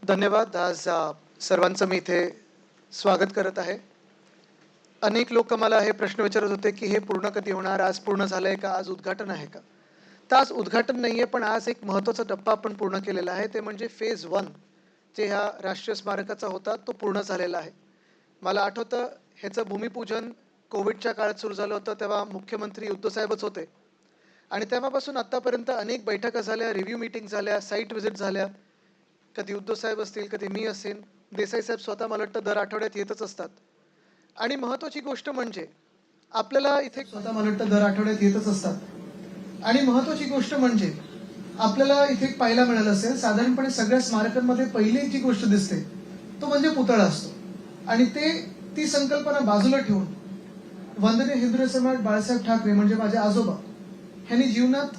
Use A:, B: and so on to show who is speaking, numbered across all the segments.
A: धन्यवाद. आज सर्वांचं मी इथे स्वागत करत आहे. अनेक लोक मला हे प्रश्न विचारत होते, की हे पूर्ण कधी होणार? आज पूर्ण झालंय का? आज उद्घाटन आहे का? तर आज उद्घाटन नाहीये, पण आज एक महत्त्वाचा टप्पा आपण पूर्ण केलेला आहे. ते म्हणजे फेज 1 जे ह्या राष्ट्रीय स्मारकाचा होता, तो पूर्ण झालेला आहे. मला आठवतं ह्याचं भूमिपूजन कोविडच्या काळात सुरू झालं होतं, तेव्हा मुख्यमंत्री उद्धव साहेबच होते. आणि तेव्हापासून आत्तापर्यंत अनेक बैठका झाल्या, रिव्ह्यू मीटिंग झाल्या, साईट व्हिजिट झाल्या. कधी उद्धव साहेब असतील, कधी मी असेन, देसाई साहेब स्वतः मला वाटतं दर आठवड्यात येतच असतात. आणि महत्त्वाची गोष्ट म्हणजे आपल्याला इथे स्वतः मला वाटतं दर आठवड्यात येतच असतात. आणि महत्त्वाची गोष्ट म्हणजे आपल्याला इथे पाहायला मिळालं असेल, साधारणपणे सगळ्या स्मारकांमध्ये पहिली जी गोष्ट दिसते तो म्हणजे पुतळा असतो. आणि ती संकल्पना बाजूला ठेवून वंदनीय हिंदू सम्राट बाळासाहेब ठाकरे म्हणजे माझे आजोबा यांनी जीवनात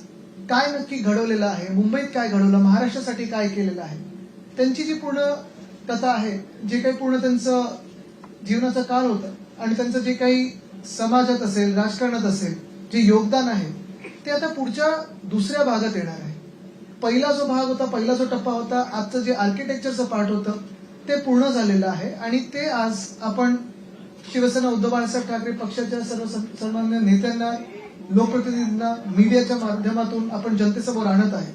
A: काय नक्की घडवलेलं आहे, मुंबईत काय घडवलं, महाराष्ट्रासाठी काय केलेलं आहे, त्यांची जी पूर्ण कथा आहे, जे काही पूर्ण त्यांचं जीवनाचा काळ होता आणि त्यांचं जे काही समाजात असेल, राजकारणात असेल जे योगदान आहे, ते आता पुढच्या दुसऱ्या भागात येणार आहे. पहिला जो भाग होता, पहिला जो टप्पा होता, आजचं जे आर्किटेक्चरचं पार्ट होतं ते पूर्ण झालेलं आहे. आणि ते आज आपण शिवसेना उद्धव बाळासाहेब ठाकरे पक्षाच्या सर्वसामान्य नेत्यांना, लोकप्रतिनिधींना, मीडियाच्या माध्यमातून आपण जनतेसमोर आणत आहे.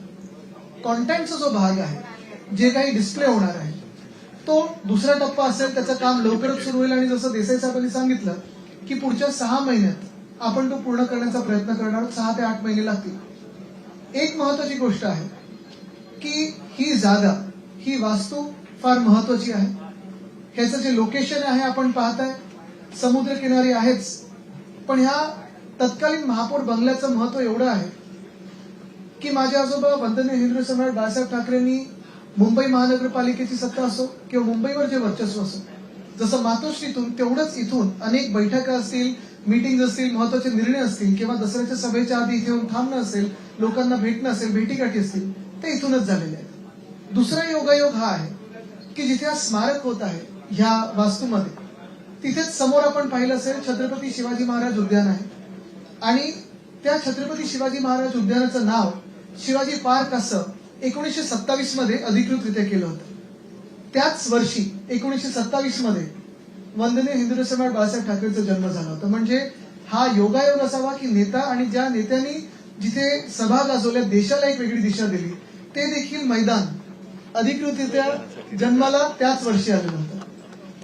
A: कॉन्टेंटचा जो भाग आहे, जे काही डिस्प्ले होणार आहे, तो दुसरा टप्पा असेल. त्याचं काम लवकरच सुरू होईल. आणि जसं देसाई साहेबांनी सांगितलं की पुढच्या 6 महिन्यात आपण तो पूर्ण करण्याचा प्रयत्न करणार आहोत. 6 ते 8 महिने लागतील. एक महत्वाची गोष्ट आहे की ही जागा, ही वास्तू फार महत्वाची आहे. ह्याचं जे लोकेशन आहे आपण पाहताय, समुद्रकिनारी आहेच, पण ह्या तत्कालीन महापौर बंगल्याचं महत्व एवढं आहे की माझे आजोबा वंदनीय हिंदू सम्राट बाळासाहेब ठाकरेंनी मुंबई महानगरपालिकेची सत्ता असो किंवा मुंबईवर जे वर्चस्व असो, जसं मातोश्रीतून तेवढंच इथून अनेक बैठका असतील, मीटिंग असतील, महत्वाचे निर्णय असतील किंवा दसऱ्याच्या सभेच्या आधी इथे येऊन थांबणं असेल, लोकांना भेटणं असेल, भेटीगाठी असतील, ते इथूनच झालेले आहेत. दुसरा योगायोग हा आहे की जिथे हा स्मारक होत आहे ह्या वास्तूमध्ये, तिथेच समोर आपण पाहिलं असेल छत्रपती शिवाजी महाराज उद्यान आहे. आणि त्या छत्रपती शिवाजी महाराज उद्यानाचं नाव शिवाजी पार्क असं 1927 मध्ये अधिकृतरित्या केलं होतं. त्याच वर्षी 1927 मध्ये वंदनीय हिंदू सम्राट बाळासाहेब ठाकरेंचा जन्म झाला होता. म्हणजे हा योगायोग असावा की नेता आणि ज्या नेत्यांनी जिथे सभा गाजवल्या, देशाला एक वेगळी दिशा दिली, ते देखील मैदान अधिकृतरित्या जन्माला त्याच वर्षी आलेलं होतं.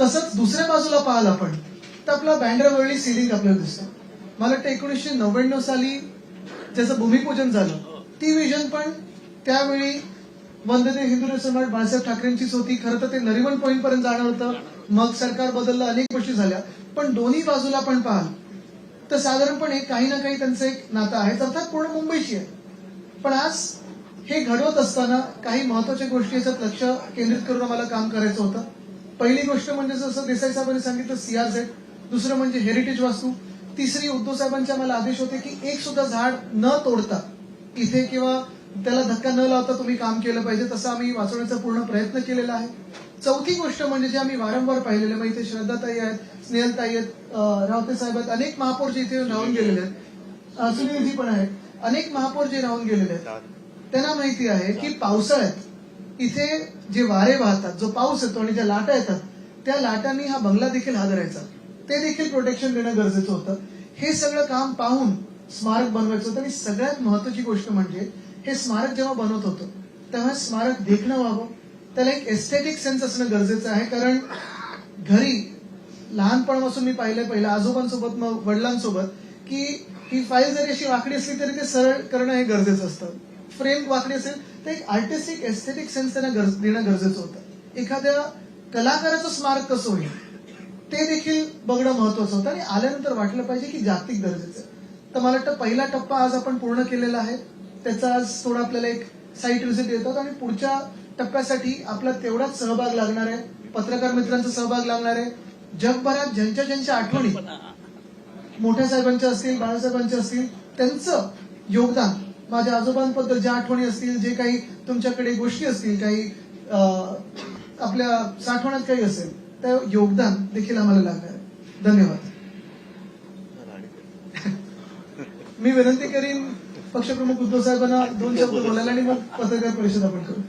A: तसंच दुसऱ्या बाजूला पाहाल आपण तर आपला बँड्रावरली सिलिंग आपल्याला दिसतं. मला वाटतं 1999 साली ज्याचं भूमिपूजन झालं, ती विजन पण त्यावेळी वंदनीय हिंदू सम्राट बाळासाहेब ठाकरेंचीच होती. खरं तर ते नरिमन पॉईंट पर्यंत जाणार होतं, मग सरकार बदललं, अनेक गोष्टी झाल्या. पण दोन्ही बाजूला आपण पाहाल तर साधारणपणे काही ना काही त्यांचं एक नातं आहे, अर्थात पूर्ण मुंबईशी आहे. पण आज हे घडवत असताना काही महत्वाच्या गोष्टी याच्यात लक्ष केंद्रित करून आम्हाला काम करायचं होतं. पहिली गोष्ट म्हणजे जसं देसाई साहेबांनी सांगितलं CRZ, दुसरं म्हणजे हेरिटेज वास्तू, तिसरी उद्धव साहेबांचे आम्हाला आदेश होते की एक सुद्धा झाड न तोडता इथे किंवा त्याला धक्का न लावता तुम्ही काम केलं पाहिजे. तसं आम्ही वाचवण्याचा पूर्ण प्रयत्न केलेला आहे. चौथी गोष्ट म्हणजे जे आम्ही वारंवार पाहिलेलं, मग इथे श्रद्धाताई आहेत, स्नेहलताई आहेत, रावते साहेब आहेत, अनेक महापौर जे इथे राहून गेलेले आहेत, सुनीलजी पण आहेत, अनेक महापौर जे राहून गेलेले आहेत, त्यांना माहिती आहे की पावसाळ्यात इथे जे वारे वाहतात, जो पाऊस येतो आणि ज्या लाटा येतात, त्या लाटांनी हा बंगला देखील हादरायचा. ते देखील प्रोटेक्शन देणं गरजेचं होतं. हे सगळं काम पाहून स्मारक बनवायचं होतं. आणि सगळ्यात महत्वाची गोष्ट म्हणजे हे स्मारक जेव्हा बनवत होतं तेव्हा स्मारक देखणं व्हावं, त्याला एक एस्थेटिक सेन्स असणं गरजेचं आहे. कारण घरी लहानपणापासून मी पहिलं आजोबांसोबत, मग वडिलांसोबत, की ही फाईल जरी अशी वाकडी असली तरी ते सरळ करणं हे गरजेचं असतं. फ्रेम वाकडी असेल तर एक आर्टिस्टिक एस्थेटिक सेन्स त्यांना देणं गरजेचं होतं. एखाद्या कलाकाराचं स्मारक कसं होईल ते देखील बघणं महत्वाचं होतं. आणि आल्यानंतर वाटलं पाहिजे की जागतिक दर्जाचं. तर मला वाटतं पहिला टप्पा आज आपण पूर्ण केलेला आहे. त्याचा आज थोडा आपल्याला एक साईट व्हिजिट येतात आणि पुढच्या टप्प्यासाठी आपला तेवढाच सहभाग लागणार आहे, पत्रकार मित्रांचा सहभाग लागणार आहे. जगभरात ज्यांच्या आठवणी मोठ्या साहेबांच्या असतील, बाळासाहेबांच्या असतील, त्यांचं योगदान, माझ्या आजोबांबद्दल ज्या आठवणी असतील, जे काही तुमच्याकडे गोष्टी असतील, काही आपल्या साठवण्यात काही असेल, ते योगदान देखील आम्हाला लागणार आहे. धन्यवाद. मी विनंती करीन पक्षप्रमुख उद्धव साहेबांना 2 शब्द बोलायला आणि मग पत्रकार परिषद आपण करू.